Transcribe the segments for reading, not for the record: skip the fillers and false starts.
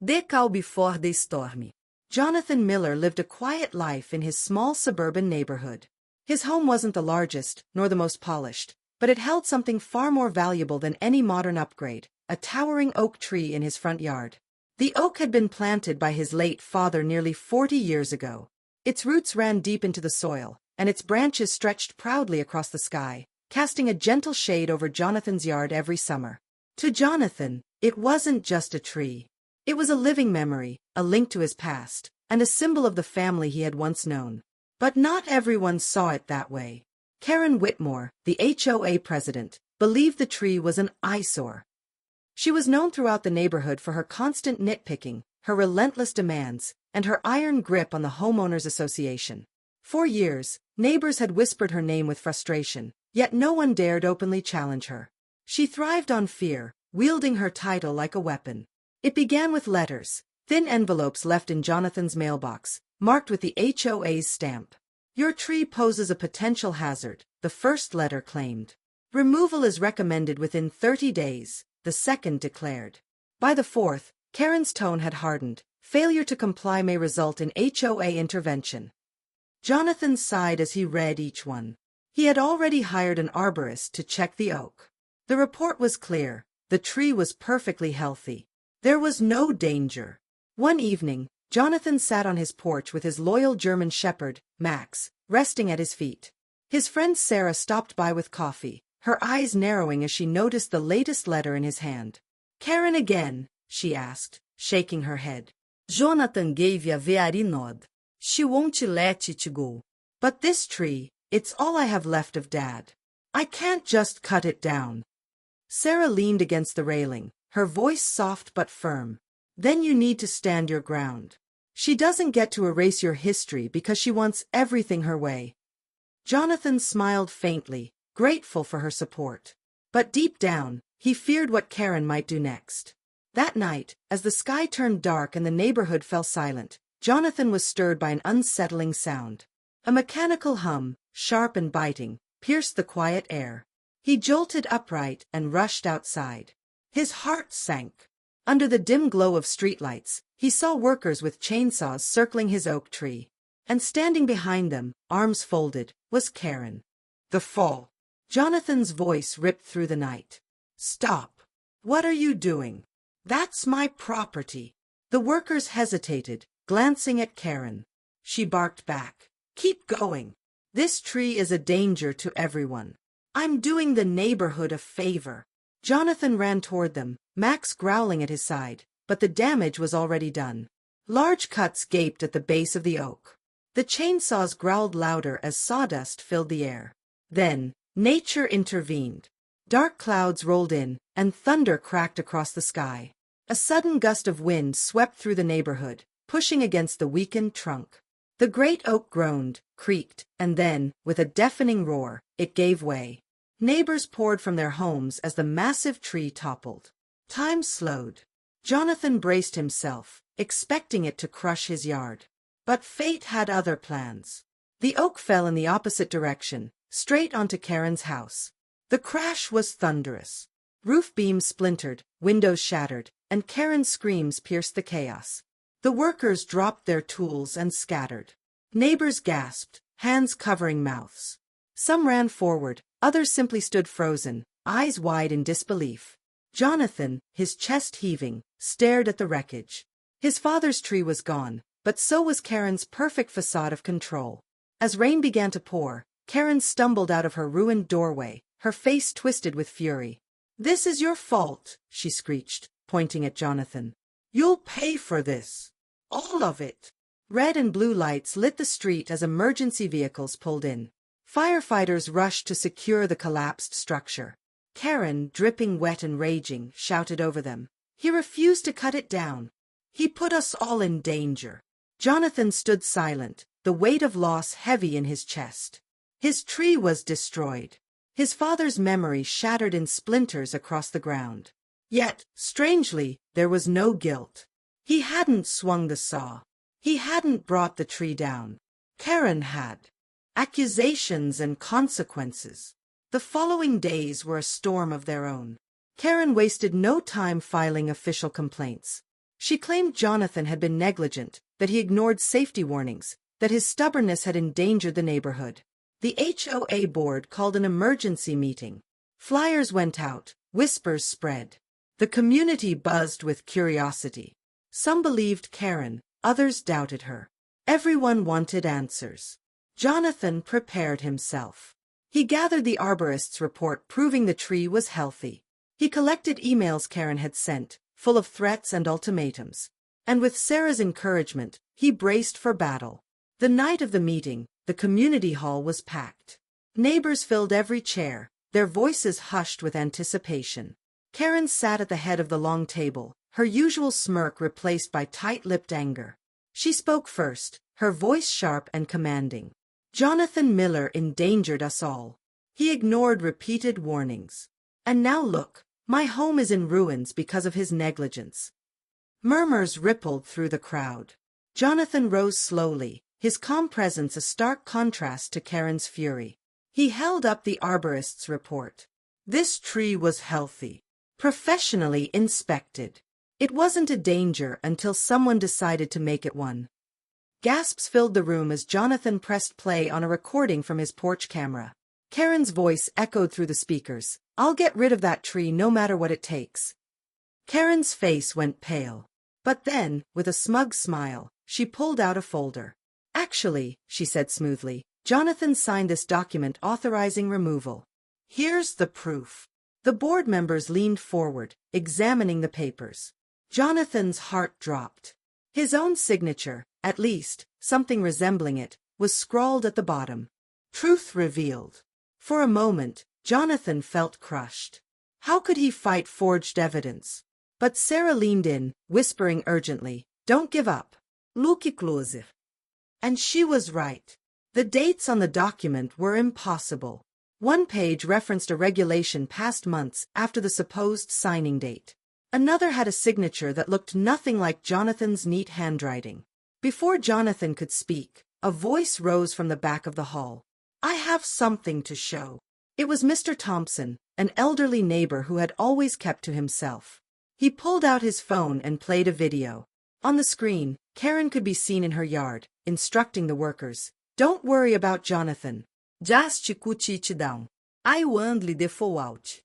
The calm before the storm. Jonathan Miller lived a quiet life in his small suburban neighborhood. His home wasn't the largest, nor the most polished, but it held something far more valuable than any modern upgrade, a towering oak tree in his front yard. The oak had been planted by his late father nearly 40 years ago. Its roots ran deep into the soil, and its branches stretched proudly across the sky, casting a gentle shade over Jonathan's yard every summer. To Jonathan, it wasn't just a tree. It was a living memory, a link to his past, and a symbol of the family he had once known. But not everyone saw it that way. Karen Whitmore, the HOA president, believed the tree was an eyesore. She was known throughout the neighborhood for her constant nitpicking, her relentless demands, and her iron grip on the homeowners association. For years, neighbors had whispered her name with frustration, yet no one dared openly challenge her. She thrived on fear, wielding her title like a weapon. It began with letters, thin envelopes left in Jonathan's mailbox, marked with the HOA's stamp. "Your tree poses a potential hazard," the first letter claimed. "Removal is recommended within 30 days, the second declared. By the fourth, Karen's tone had hardened. "Failure to comply may result in HOA intervention." Jonathan sighed as he read each one. He had already hired an arborist to check the oak. The report was clear. The tree was perfectly healthy. There was no danger. One evening, Jonathan sat on his porch with his loyal German shepherd, Max, resting at his feet. His friend Sarah stopped by with coffee, her eyes narrowing as she noticed the latest letter in his hand. "Karen again?" she asked, shaking her head. Jonathan gave a very nod. "She won't let it go. But this tree, it's all I have left of Dad. I can't just cut it down." Sarah leaned against the railing, her voice soft but firm. "Then you need to stand your ground. She doesn't get to erase your history because she wants everything her way." Jonathan smiled faintly, grateful for her support. But deep down, he feared what Karen might do next. That night, as the sky turned dark and the neighborhood fell silent, Jonathan was stirred by an unsettling sound. A mechanical hum, sharp and biting, pierced the quiet air. He jolted upright and rushed outside. His heart sank. Under the dim glow of streetlights, he saw workers with chainsaws circling his oak tree. And standing behind them, arms folded, was Karen. "The fall." Jonathan's voice ripped through the night. "Stop. What are you doing? That's my property." The workers hesitated, glancing at Karen. She barked back. "Keep going. This tree is a danger to everyone. I'm doing the neighborhood a favor." Jonathan ran toward them, Max growling at his side, but the damage was already done. Large cuts gaped at the base of the oak. The chainsaws growled louder as sawdust filled the air. Then, nature intervened. Dark clouds rolled in, and thunder cracked across the sky. A sudden gust of wind swept through the neighborhood, pushing against the weakened trunk. The great oak groaned, creaked, and then, with a deafening roar, it gave way. Neighbors poured from their homes as the massive tree toppled. Time slowed. Jonathan braced himself, expecting it to crush his yard. But fate had other plans. The oak fell in the opposite direction, straight onto Karen's house. The crash was thunderous. Roof beams splintered, windows shattered, and Karen's screams pierced the chaos. The workers dropped their tools and scattered. Neighbors gasped, hands covering mouths. Some ran forward, others simply stood frozen, eyes wide in disbelief. Jonathan, his chest heaving, stared at the wreckage. His father's tree was gone, but so was Karen's perfect facade of control. As rain began to pour, Karen stumbled out of her ruined doorway, her face twisted with fury. "This is your fault," she screeched, pointing at Jonathan. "You'll pay for this. All of it." Red and blue lights lit the street as emergency vehicles pulled in. Firefighters rushed to secure the collapsed structure. Karen, dripping wet and raging, shouted over them. "He refused to cut it down. He put us all in danger." Jonathan stood silent, the weight of loss heavy in his chest. His tree was destroyed. His father's memory shattered in splinters across the ground. Yet, strangely, there was no guilt. He hadn't swung the saw. He hadn't brought the tree down. Karen had. Accusations and consequences. The following days were a storm of their own. Karen wasted no time filing official complaints. She claimed Jonathan had been negligent, that he ignored safety warnings, that his stubbornness had endangered the neighborhood. The HOA board called an emergency meeting. Flyers went out, whispers spread. The community buzzed with curiosity. Some believed Karen, others doubted her. Everyone wanted answers. Jonathan prepared himself. He gathered the arborist's report proving the tree was healthy. He collected emails Karen had sent, full of threats and ultimatums. And with Sarah's encouragement, he braced for battle. The night of the meeting, the community hall was packed. Neighbors filled every chair, their voices hushed with anticipation. Karen sat at the head of the long table, her usual smirk replaced by tight-lipped anger. She spoke first, her voice sharp and commanding. Jonathan Miller endangered us all. He ignored repeated warnings. And now look, my home is in ruins because of his negligence. Murmurs rippled through the crowd. Jonathan rose slowly, his calm presence a stark contrast to Karen's fury. He held up the arborist's report. This tree was healthy, professionally inspected. It wasn't a danger until someone decided to make it one. Gasps filled the room as Jonathan pressed play on a recording from his porch camera. Karen's voice echoed through the speakers. I'll get rid of that tree no matter what it takes. Karen's face went pale. But then, with a smug smile, she pulled out a folder. Actually, she said smoothly, Jonathan signed this document authorizing removal. Here's the proof. The board members leaned forward, examining the papers. Jonathan's heart dropped. His own signature, at least, something resembling it, was scrawled at the bottom. Truth revealed. For a moment, Jonathan felt crushed. How could he fight forged evidence? But Sarah leaned in, whispering urgently, Don't give up. Look closer. And she was right. The dates on the document were impossible. One page referenced a regulation passed months after the supposed signing date. Another had a signature that looked nothing like Jonathan's neat handwriting. Before Jonathan could speak, a voice rose from the back of the hall. I have something to show. It was Mr. Thompson, an elderly neighbor who had always kept to himself. He pulled out his phone and played a video. On the screen, Karen could be seen in her yard, instructing the workers. Don't worry about Jonathan. Just cut it down. I won't lhe fall out.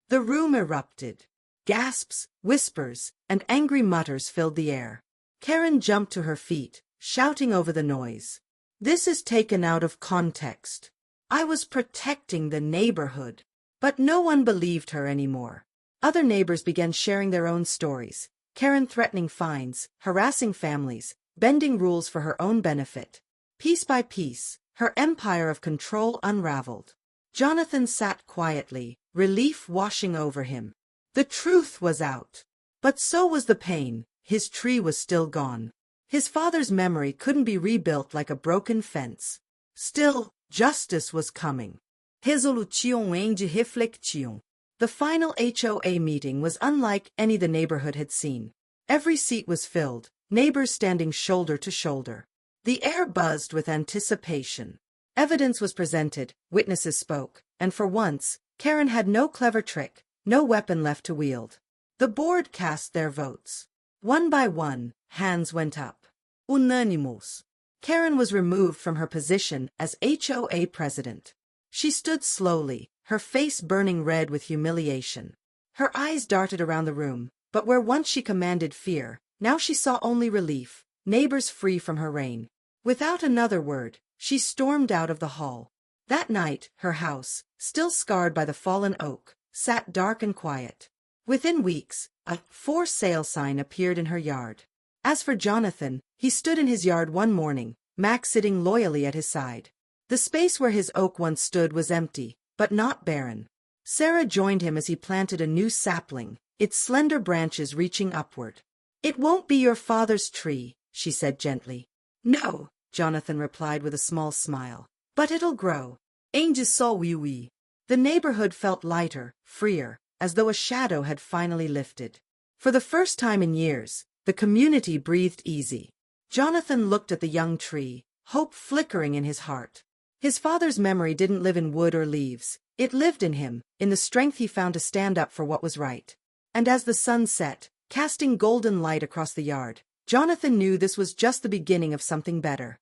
The room erupted. Gasps, whispers, and angry mutters filled the air. Karen jumped to her feet, shouting over the noise. This is taken out of context. I was protecting the neighborhood. But no one believed her anymore. Other neighbors began sharing their own stories. Karen threatening fines, harassing families, bending rules for her own benefit. Piece by piece, her empire of control unraveled. Jonathan sat quietly, relief washing over him. The truth was out. But so was the pain. His tree was still gone. His father's memory couldn't be rebuilt like a broken fence. Still, justice was coming. Resolution de reflexion. The final HOA meeting was unlike any the neighborhood had seen. Every seat was filled, neighbors standing shoulder to shoulder. The air buzzed with anticipation. Evidence was presented, witnesses spoke, and for once, Karen had no clever trick, no weapon left to wield. The board cast their votes. One by one, hands went up. Unanimous. Karen was removed from her position as HOA president. She stood slowly, her face burning red with humiliation. Her eyes darted around the room, but where once she commanded fear, now she saw only relief, neighbors free from her reign. Without another word, she stormed out of the hall. That night, her house, still scarred by the fallen oak, sat dark and quiet. Within weeks, a for sale sign appeared in her yard. As for Jonathan, he stood in his yard one morning, Max sitting loyally at his side. The space where his oak once stood was empty, but not barren. Sarah joined him as he planted a new sapling, its slender branches reaching upward. It won't be your father's tree, she said gently. No, Jonathan replied with a small smile. But it'll grow. Ain't so wee. The neighborhood felt lighter, freer, as though a shadow had finally lifted. For the first time in years, the community breathed easy. Jonathan looked at the young tree, hope flickering in his heart. His father's memory didn't live in wood or leaves. It lived in him, in the strength he found to stand up for what was right. And as the sun set, casting golden light across the yard. Jonathan knew this was just the beginning of something better.